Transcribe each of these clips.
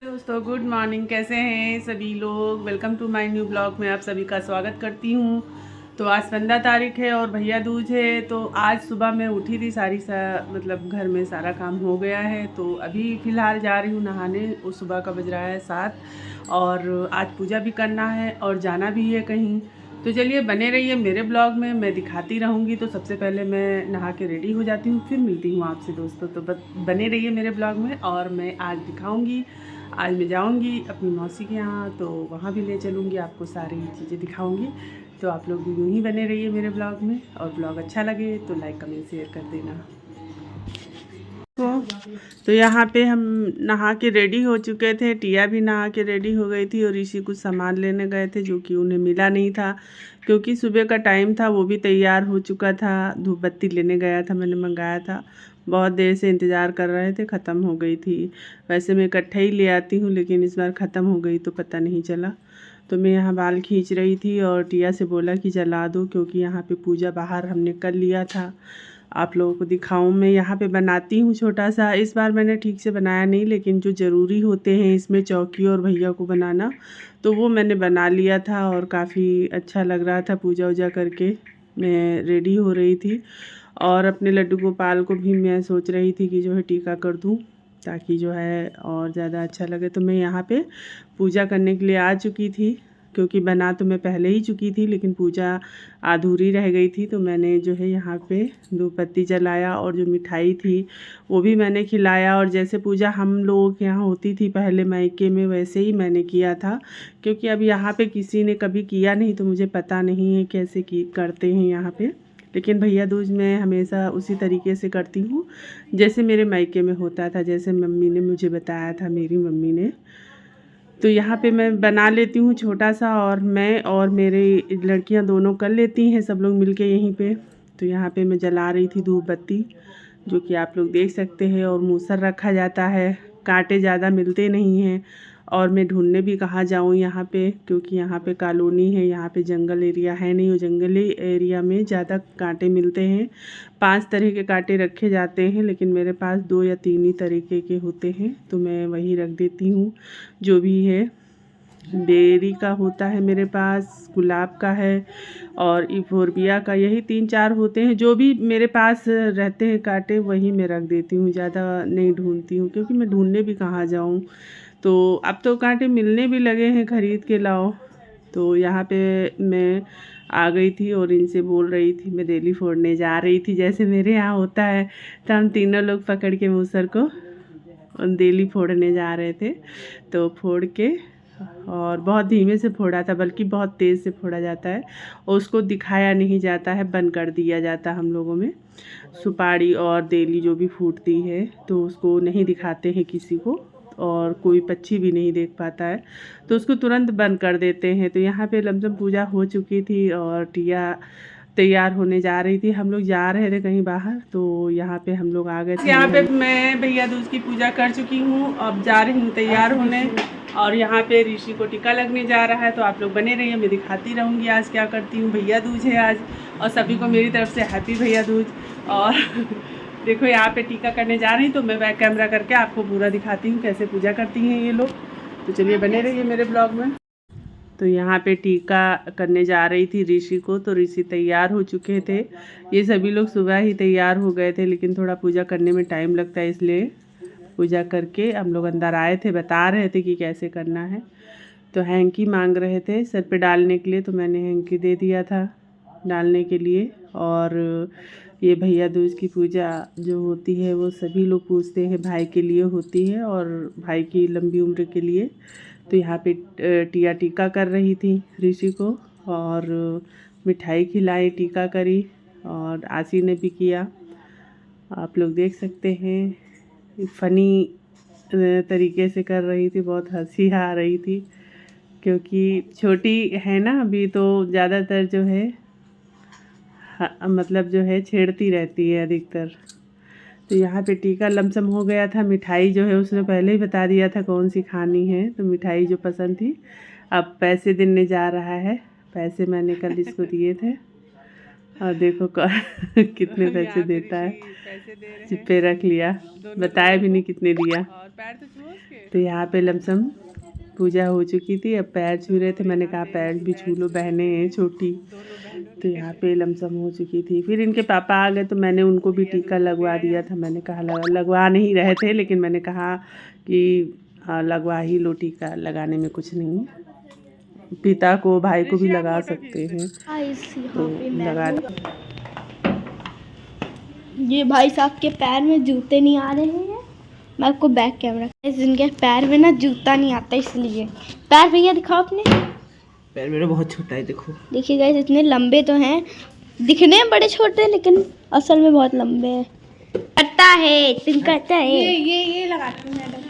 दोस्तों good morning. कैसे हैं सभी लोग। Welcome to my new blog में आप सभी का स्वागत करती हूँ। तो आज 15 तारीख है और भैया दूज है। तो आज सुबह मैं उठी थी, मतलब घर में सारा काम हो गया है। तो अभी फ़िलहाल जा रही हूँ नहाने। उस सुबह का बज रहा है 7 और आज पूजा भी करना है और जाना भी है कहीं। तो चलिए बने रहिए मेरे ब्लॉग में, मैं दिखाती रहूँगी। तो सबसे पहले मैं नहा के रेडी हो जाती हूँ, फिर मिलती हूँ आपसे दोस्तों। तो बने रहिए मेरे ब्लॉग में और मैं आज दिखाऊँगी। आज मैं जाऊंगी अपनी मौसी के यहाँ, तो वहाँ भी ले चलूँगी, आपको सारी चीज़ें दिखाऊंगी। तो आप लोग भी यूँ ही बने रहिए मेरे ब्लॉग में और ब्लॉग अच्छा लगे तो लाइक कमेंट शेयर कर देना। तो यहाँ पे हम नहा के रेडी हो चुके थे, टिया भी नहा के रेडी हो गई थी और ऋषि कुछ सामान लेने गए थे जो कि उन्हें मिला नहीं था क्योंकि सुबह का टाइम था। वो भी तैयार हो चुका था, धूप बत्ती लेने गया था, मैंने मंगाया था। बहुत देर से इंतज़ार कर रहे थे, ख़त्म हो गई थी। वैसे मैं इकट्ठे ही ले आती हूँ लेकिन इस बार ख़त्म हो गई तो पता नहीं चला। तो मैं यहाँ बाल खींच रही थी और टिया से बोला कि जला दो क्योंकि यहाँ पे पूजा बाहर हमने कर लिया था। आप लोगों को दिखाऊं, मैं यहाँ पे बनाती हूँ छोटा सा। इस बार मैंने ठीक से बनाया नहीं, लेकिन जो ज़रूरी होते हैं इसमें चौकी और भैया को बनाना, तो वो मैंने बना लिया था और काफ़ी अच्छा लग रहा था। पूजा वूजा करके मैं रेडी हो रही थी और अपने लड्डू गोपाल को भी मैं सोच रही थी कि जो है टीका कर दूँ ताकि जो है और ज़्यादा अच्छा लगे। तो मैं यहाँ पे पूजा करने के लिए आ चुकी थी क्योंकि बना तो मैं पहले ही चुकी थी लेकिन पूजा अधूरी रह गई थी। तो मैंने जो है यहाँ पे धूप बत्ती जलाया और जो मिठाई थी वो भी मैंने खिलाया। और जैसे पूजा हम लोगों के यहाँ होती थी पहले मायके में, वैसे ही मैंने किया था क्योंकि अब यहाँ पे किसी ने कभी किया नहीं तो मुझे पता नहीं है कैसे करते हैं यहाँ पे। लेकिन भैया दूज मैं हमेशा उसी तरीके से करती हूँ जैसे मेरे मायके में होता था, जैसे मम्मी ने मुझे बताया था, मेरी मम्मी ने। तो यहाँ पे मैं बना लेती हूँ छोटा सा और मैं और मेरी लड़कियाँ दोनों कर लेती हैं, सब लोग मिलके यहीं पे। तो यहाँ पे मैं जला रही थी धूप बत्ती जो कि आप लोग देख सकते हैं। और मूसर रखा जाता है, कांटे ज़्यादा मिलते नहीं हैं और मैं ढूंढने भी कहाँ जाऊँ यहाँ पे क्योंकि यहाँ पे कॉलोनी है, यहाँ पे जंगल एरिया है नहीं। और जंगली एरिया में ज़्यादा कांटे मिलते हैं। 5 तरह के कांटे रखे जाते हैं लेकिन मेरे पास 2 या 3 ही तरीके के होते हैं तो मैं वही रख देती हूँ। जो भी है, बेरी का होता है मेरे पास, गुलाब का है और इफोरबिया का, यही 3-4 होते हैं। जो भी मेरे पास रहते हैं कांटे वही मैं रख देती हूँ, ज़्यादा नहीं ढूंढती हूँ क्योंकि मैं ढूंढने भी कहाँ जाऊँ। तो अब तो कांटे मिलने भी लगे हैं, ख़रीद के लाओ। तो यहाँ पे मैं आ गई थी और इनसे बोल रही थी मैं देली फोड़ने जा रही थी जैसे मेरे यहाँ होता है। तो हम तीनों लोग पकड़ के मूसर को देली फोड़ने जा रहे थे। तो फोड़ के, और बहुत धीमे से फोड़ा था बल्कि बहुत तेज़ से फोड़ा जाता है और उसको दिखाया नहीं जाता है, बंद कर दिया जाता है हम लोगों में। सुपारी और देली जो भी फूटती है तो उसको नहीं दिखाते हैं किसी को और कोई पक्षी भी नहीं देख पाता है तो उसको तुरंत बंद कर देते हैं। तो यहाँ पे लमसम पूजा हो चुकी थी और टिया तैयार होने जा रही थी। हम लोग जा रहे थे कहीं बाहर तो यहाँ पे हम लोग आ गए थे। यहाँ पे मैं भैया दूज की पूजा कर चुकी हूँ, अब जा रही हूँ तैयार होने और यहाँ पे ऋषि को टीका लगने जा रहा है। तो आप लोग बने रहिए, मैं दिखाती रहूँगी आज क्या करती हूँ। भैया दूज है आज और सभी को मेरी तरफ से हैप्पी भैया दूज। और देखो यहाँ पे टीका करने जा रही तो मैं बैक कैमरा करके आपको पूरा दिखाती हूँ कैसे पूजा करती हैं ये लोग। तो चलिए बने रहिए मेरे ब्लॉग में। तो यहाँ पे टीका करने जा रही थी ऋषि को, तो ऋषि तैयार हो चुके थे। ये सभी लोग सुबह ही तैयार हो गए थे लेकिन थोड़ा पूजा करने में टाइम लगता है इसलिए पूजा करके हम लोग अंदर आए थे, बता रहे थे कि कैसे करना है। तो हैंकी मांग रहे थे सर पे डालने के लिए तो मैंने हैंकी दे दिया था डालने के लिए। और ये भैया दूज की पूजा जो होती है वो सभी लोग पूछते हैं भाई के लिए होती है और भाई की लंबी उम्र के लिए। तो यहाँ पे टिया टीका कर रही थी ऋषि को और मिठाई खिलाई, टीका करी और आशी ने भी किया। आप लोग देख सकते हैं फ़नी तरीके से कर रही थी, बहुत हंसी आ रही थी क्योंकि छोटी है ना अभी तो ज़्यादातर जो है मतलब जो है छेड़ती रहती है अधिकतर। तो यहाँ पे टीका लमसम हो गया था। मिठाई जो है उसने पहले ही बता दिया था कौन सी खानी है, तो मिठाई जो पसंद थी। अब पैसे देने जा रहा है, पैसे मैंने कल इसको दिए थे और देखो कितने पैसे देता है, जिप पे रख लिया, बताया भी नहीं कितने दिया। तो यहाँ पे लमसम पूजा हो चुकी थी, अब पैर छू रहे थे, मैंने कहा पैर भी छू लो, बहनें हैं छोटी। तो यहाँ पे लमसम हो चुकी थी। फिर इनके पापा आ गए तो मैंने उनको भी टीका लगवा दिया था। मैंने कहा लगवा नहीं रहे थे, लेकिन मैंने कहा कि हाँ लगवा ही लो, टीका लगाने में कुछ नहीं, पिता को भाई को भी लगा सकते हैं। तो लगा। ये भाई साहब के पैर में जूते नहीं आ रहे हैं। मैं आपको बैक कैमरा, इनके पैर में ना जूता नहीं आता, इसलिए। पैर भैया दिखाओ अपने। पैर मेरा बहुत छोटा है, देखो। देखिए गाइस, इतने लंबे तो हैं, दिखने में बड़े छोटे हैं लेकिन असल में बहुत लंबे हैं। करता है तुम करता है ये लगाती हूँ मैडम।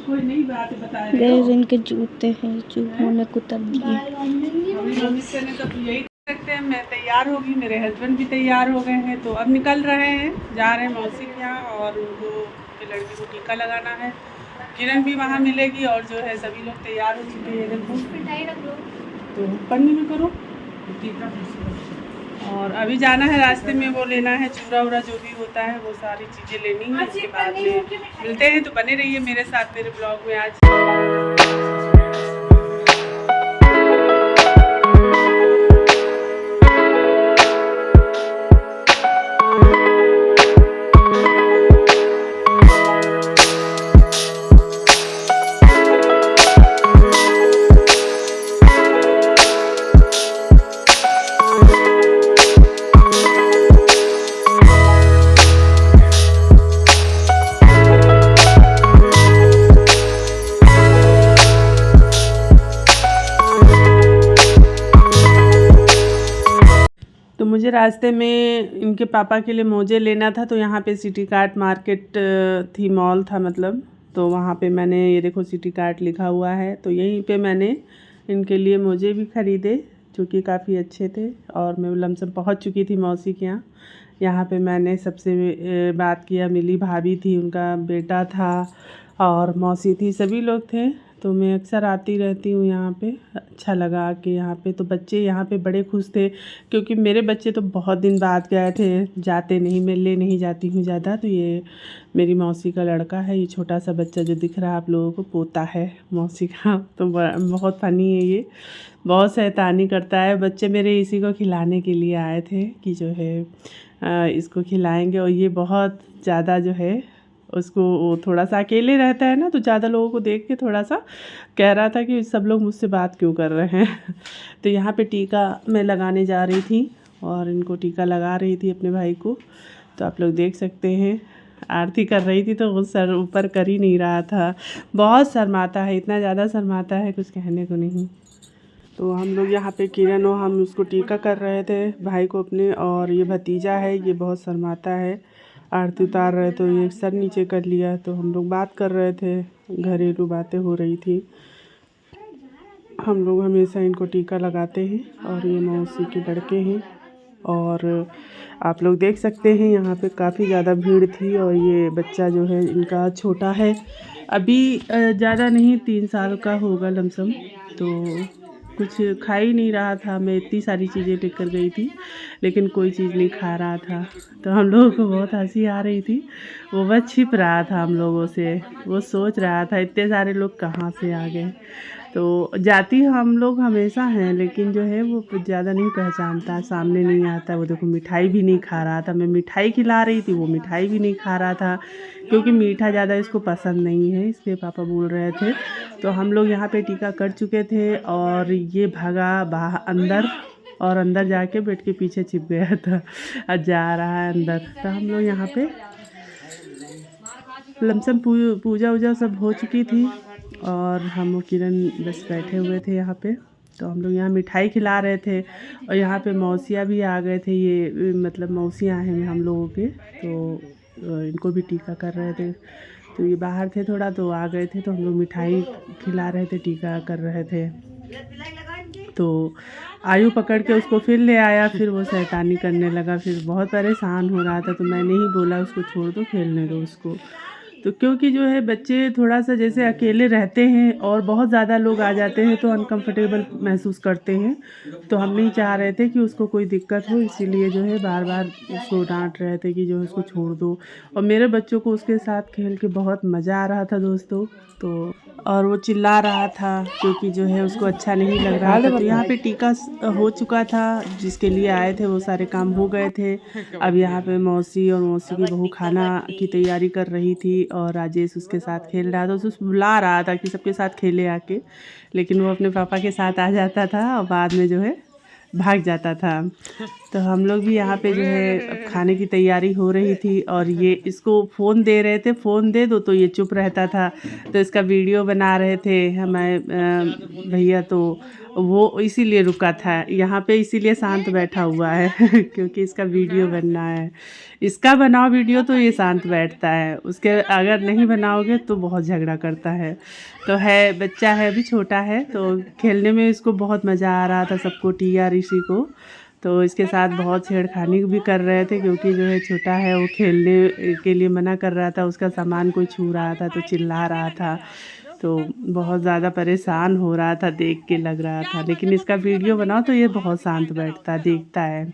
कोई नई बात बता रहे गाइस, इनके जूते हैं जो उन्होंने कुतर दिए। सकते हैं। मैं तैयार होगी, मेरे हस्बैंड भी तैयार हो गए हैं, तो अब निकल रहे हैं, जा रहे हैं मौसी के यहाँ, और उनको लड़की को टीका लगाना है। किरण भी वहाँ मिलेगी, और जो है सभी लोग तैयार हो चुके हैं। तो पन्नी में करो टीका। और अभी जाना है, रास्ते में वो लेना है चूड़ा वूड़ा जो भी होता है, वो सारी चीज़ें लेनी है। उसके बाद में मिलते हैं, तो बने रहिए मेरे साथ मेरे ब्लॉग में। आज तो मुझे रास्ते में इनके पापा के लिए मोजे लेना था, तो यहाँ पे सिटी कार्ट मार्केट थी, मॉल था मतलब। तो वहाँ पे मैंने ये देखो सिटी कार्ट लिखा हुआ है, तो यहीं पे मैंने इनके लिए मोजे भी ख़रीदे जो कि काफ़ी अच्छे थे। और मैं लमसम पहुँच चुकी थी मौसी के यहाँ। यहाँ पे मैंने सबसे बात किया, मिली भाभी थी, उनका बेटा था और मौसी थी, सभी लोग थे। तो मैं अक्सर आती रहती हूँ यहाँ पे, अच्छा लगा कि यहाँ पे। तो बच्चे यहाँ पे बड़े खुश थे, क्योंकि मेरे बच्चे तो बहुत दिन बाद गए थे, जाते नहीं, मैं ले नहीं जाती हूँ ज़्यादा। तो ये मेरी मौसी का लड़का है, ये छोटा सा बच्चा जो दिख रहा है आप लोगों को, पोता है मौसी का। तो बहुत फ़नी है ये, बहुत शैतानी करता है। बच्चे मेरे इसी को खिलाने के लिए आए थे कि जो है इसको खिलाएँगे। और ये बहुत ज़्यादा जो है उसको, वो थोड़ा सा अकेले रहता है ना, तो ज़्यादा लोगों को देख के थोड़ा सा कह रहा था कि सब लोग मुझसे बात क्यों कर रहे हैं। तो यहाँ पे टीका मैं लगाने जा रही थी, और इनको टीका लगा रही थी अपने भाई को। तो आप लोग देख सकते हैं, आरती कर रही थी तो वो सर ऊपर कर ही नहीं रहा था। बहुत शर्माता है, इतना ज़्यादा शर्माता है कुछ कहने को नहीं। तो हम लोग यहाँ पे किरण और हम उसको टीका कर रहे थे भाई को अपने। और ये भतीजा है, ये बहुत शर्माता है, आरती उतार रहे तो ये सर नीचे कर लिया। तो हम लोग बात कर रहे थे, घरेलू बातें हो रही थी। हम लोग हमेशा इनको टीका लगाते हैं, और ये मौसी के लड़के हैं। और आप लोग देख सकते हैं यहाँ पे काफ़ी ज़्यादा भीड़ थी। और ये बच्चा जो है इनका छोटा है, अभी ज़्यादा नहीं, 3 साल का होगा लमसम। तो कुछ खा ही नहीं रहा था। मैं इतनी सारी चीज़ें लेकर गई थी, लेकिन कोई चीज़ नहीं खा रहा था। तो हम लोगों को बहुत हंसी आ रही थी। वो बस छिप रहा था हम लोगों से, वो सोच रहा था इतने सारे लोग कहाँ से आ गए। तो जाती हम लोग हमेशा हैं, लेकिन जो है वो ज़्यादा नहीं पहचानता, सामने नहीं आता। वो देखो मिठाई भी नहीं खा रहा था, मैं मिठाई खिला रही थी, वो मिठाई भी नहीं खा रहा था, क्योंकि मीठा ज़्यादा इसको पसंद नहीं है, इसलिए पापा बोल रहे थे। तो हम लोग यहाँ पे टीका कर चुके थे, और ये भागा बाहर अंदर, और अंदर जाके बेड के पीछे छिप गया था, और जा रहा है अंदर। तो हम लोग यहाँ पे लमसम पूजा वूजा सब हो चुकी थी, और हम किरण बस बैठे हुए थे यहाँ पे। तो हम लोग यहाँ मिठाई खिला रहे थे, और यहाँ पे मौसिया भी आ गए थे, ये मतलब मौसियाँ हैं हम लोगों के। तो इनको भी टीका कर रहे थे। तो ये बाहर थे थोड़ा, तो आ गए थे, तो हम लोग मिठाई खिला रहे थे, टीका कर रहे थे। तो आयु पकड़ के उसको फिर ले आया, फिर वो शैतानी करने लगा, फिर बहुत परेशान हो रहा था। तो मैंने ही बोला उसको छोड़ दो, खेलने दो उसको। तो क्योंकि जो है बच्चे थोड़ा सा जैसे अकेले रहते हैं और बहुत ज़्यादा लोग आ जाते हैं तो अनकंफर्टेबल महसूस करते हैं, तो हम नहीं चाह रहे थे कि उसको कोई दिक्कत हो, इसीलिए जो है बार बार उसको डांट रहे थे कि जो है उसको छोड़ दो। और मेरे बच्चों को उसके साथ खेल के बहुत मज़ा आ रहा था दोस्तों। तो और वो चिल्ला रहा था क्योंकि जो है उसको अच्छा नहीं लग रहा था। तो यहाँ पे टीका हो चुका था, जिसके लिए आए थे वो सारे काम हो गए थे। अब यहाँ पे मौसी और मौसी की बहू खाना की तैयारी कर रही थी और राजेश उसके साथ खेल रहा था। तो उसको बुला रहा था कि सबके साथ खेले आके, लेकिन वो अपने पापा के साथ आ जाता था और बाद में जो है भाग जाता था। तो हम लोग भी यहाँ पे जो है अब खाने की तैयारी हो रही थी और ये इसको फ़ोन दे रहे थे, फ़ोन दे दो तो ये चुप रहता था। तो इसका वीडियो बना रहे थे हमारे भैया, तो वो इसीलिए रुका था यहाँ पे, इसीलिए शांत बैठा हुआ है क्योंकि इसका वीडियो बनना है। इसका बनाओ वीडियो तो ये शांत बैठता है, उसके अगर नहीं बनाओगे तो बहुत झगड़ा करता है। तो है बच्चा है, अभी छोटा है, तो खेलने में इसको बहुत मज़ा आ रहा था, सबको, टिया ऋषि को। तो इसके साथ बहुत छेड़खानी भी कर रहे थे क्योंकि जो है छोटा है, वो खेलने के लिए मना कर रहा था, उसका सामान कोई छू रहा था तो चिल्ला रहा था। तो बहुत ज़्यादा परेशान हो रहा था, देख के लग रहा था। लेकिन इसका वीडियो बनाओ तो ये बहुत शांत बैठता देखता है,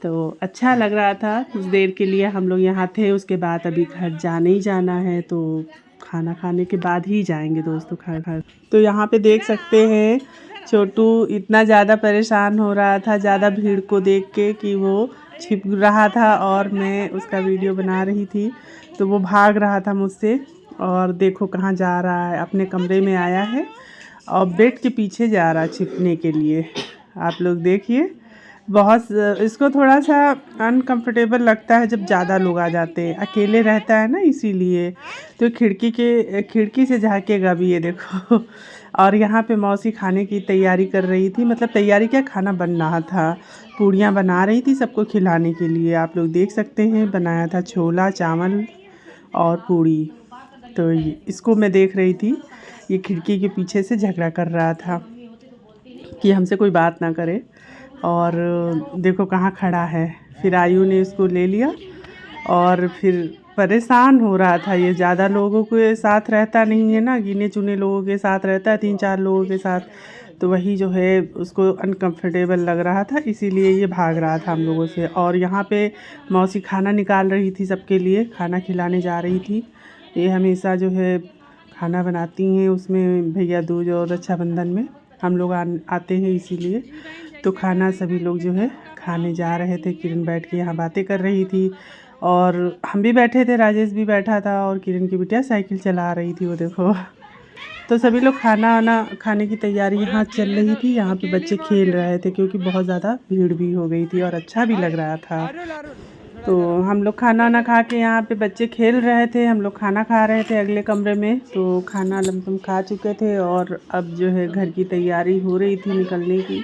तो अच्छा लग रहा था। कुछ देर के लिए हम लोग यहाँ थे, उसके बाद अभी घर जाने ही जाना है, तो खाना खाने के बाद ही जाएंगे दोस्तों खा। तो यहाँ पे देख सकते हैं छोटू इतना ज़्यादा परेशान हो रहा था ज़्यादा भीड़ को देख के कि वो छिप रहा था और मैं उसका वीडियो बना रही थी, तो वो भाग रहा था मुझसे। और देखो कहाँ जा रहा है, अपने कमरे में आया है और बेड के पीछे जा रहा है छिपने के लिए। आप लोग देखिए, बहुत इसको थोड़ा सा अनकंफर्टेबल लगता है जब ज़्यादा लोग आ जाते हैं, अकेले रहता है ना इसीलिए। तो खिड़की से झाँकेगा भी, ये देखो। और यहाँ पे मौसी खाने की तैयारी कर रही थी, मतलब तैयारी क्या, खाना बन रहा था, पूड़ियाँ बना रही थी सबको खिलाने के लिए। आप लोग देख सकते हैं, बनाया था छोला चावल और पूड़ी। तो इसको मैं देख रही थी, ये खिड़की के पीछे से झगड़ा कर रहा था कि हमसे कोई बात ना करे। और देखो कहाँ खड़ा है। फिर आयु ने इसको ले लिया और फिर परेशान हो रहा था। ये ज़्यादा लोगों के साथ रहता नहीं है ना, गिने चुने लोगों के साथ रहता है, 3-4 लोगों के साथ। तो वही जो है उसको अनकंफर्टेबल लग रहा था, इसीलिए ये भाग रहा था हम लोगों से। और यहाँ पे मौसी खाना निकाल रही थी, सबके लिए खाना खिलाने जा रही थी। ये हमेशा जो है खाना बनाती हैं, उसमें भैया दूज और रक्षाबंधन में हम लोग आते हैं, इसीलिए। तो खाना सभी लोग जो है खाने जा रहे थे। किरण बैठ के यहाँ बातें कर रही थी और हम भी बैठे थे, राजेश भी बैठा था और किरण की बिटिया साइकिल चला रही थी, वो देखो। तो सभी लोग खाना खाने की तैयारी यहाँ चल रही थी। यहाँ पे बच्चे खेल रहे थे क्योंकि बहुत ज़्यादा भीड़ भी हो गई थी और अच्छा भी लग रहा था। तो हम लोग खाना खा के, यहाँ पे बच्चे खेल रहे थे, हम लोग खाना खा रहे थे अगले कमरे में। तो खाना लमसम खा चुके थे और अब जो है घर की तैयारी हो रही थी निकलने की,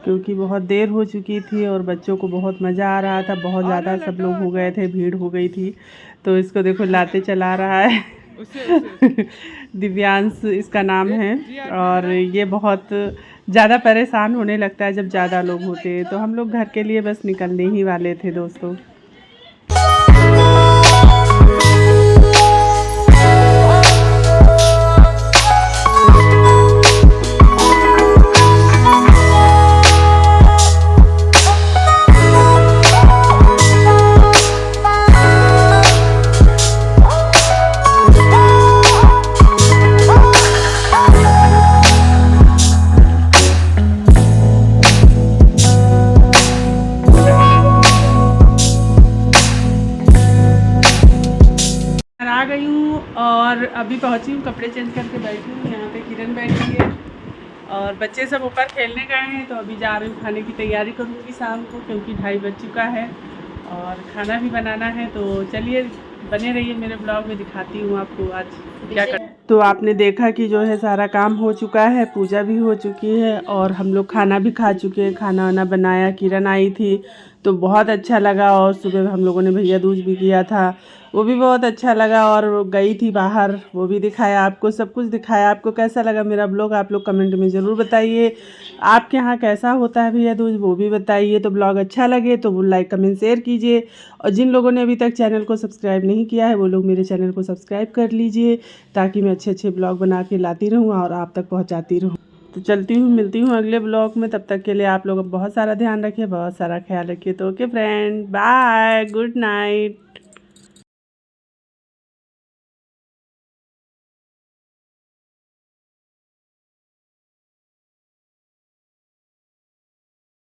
क्योंकि बहुत देर हो चुकी थी और बच्चों को बहुत मज़ा आ रहा था। बहुत ज़्यादा सब लोग हो गए थे, भीड़ हो गई थी। तो इसको देखो लाते चला रहा है दिव्यांश इसका नाम है। और ये बहुत ज़्यादा परेशान होने लगता है जब ज़्यादा लोग होते हैं। तो हम लोग घर के लिए बस निकलने ही वाले थे दोस्तों। आ गई हूँ और अभी पहुँची हूँ, कपड़े चेंज करके बैठी हूँ। यहाँ पे किरण बैठी है और बच्चे सब ऊपर खेलने गए हैं। तो अभी जा रही हूँ, खाने की तैयारी करूँगी शाम को, क्योंकि 2:30 बज चुका है और खाना भी बनाना है। तो चलिए बने रहिए मेरे ब्लॉग में, दिखाती हूँ आपको आज क्या कर। तो आपने देखा कि जो है सारा काम हो चुका है, पूजा भी हो चुकी है और हम लोग खाना भी खा चुके हैं। खाना वाना बनाया, किरण आई थी तो बहुत अच्छा लगा। और सुबह हम लोगों ने भैया दूज भी किया था वो भी बहुत अच्छा लगा। और गई थी बाहर, वो भी दिखाया आपको, सब कुछ दिखाया आपको। कैसा लगा मेरा ब्लॉग आप लोग कमेंट में ज़रूर बताइए। आपके यहाँ कैसा होता है भैया दूज वो भी बताइए। तो ब्लॉग अच्छा लगे तो वो लाइक कमेंट शेयर कीजिए। और जिन लोगों ने अभी तक चैनल को सब्सक्राइब नहीं किया है वो लोग मेरे चैनल को सब्सक्राइब कर लीजिए, ताकि मैं अच्छे अच्छे ब्लॉग बना के लाती रहूँ और आप तक पहुँचाती रहूँ। तो चलती हूँ, मिलती हूँ अगले ब्लॉग में। तब तक के लिए आप लोग बहुत सारा ध्यान रखिए, बहुत सारा ख्याल रखिए। तो okay friend, bye, good night.